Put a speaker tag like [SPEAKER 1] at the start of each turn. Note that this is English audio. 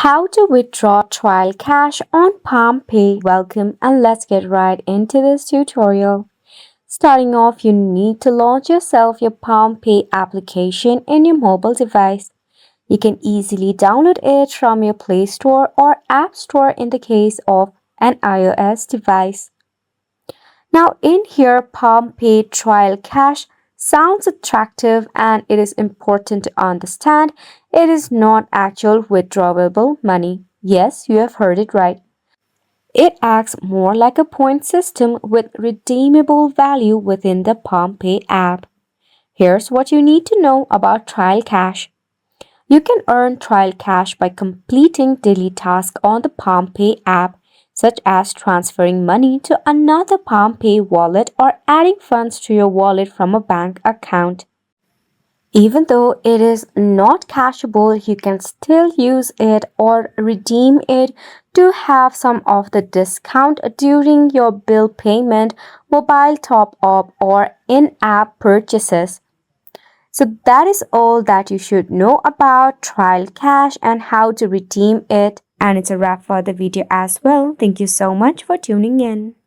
[SPEAKER 1] How to withdraw trial cash on Palmpay. Welcome and let's get right into this tutorial. Starting off, you need to launch yourself your Palmpay application in your mobile device. You can easily download it from your Play Store or App Store in the case of an iOS device. Now in here, Palmpay trial cash sounds attractive and it is important to understand it is not actual withdrawable money. Yes, you have heard it right. It acts more like a point system with redeemable value within the Palmpay app. Here's what you need to know about trial cash. You can earn trial cash by completing daily tasks on the Palmpay app, such as transferring money to another Palmpay wallet or adding funds to your wallet from a bank account. Even though it is not cashable, you can still use it or redeem it to have some of the discount during your bill payment, mobile top-up, or in-app purchases. So that is all that you should know about trial cash and how to redeem it. And it's a wrap for the video as well. Thank you so much for tuning in.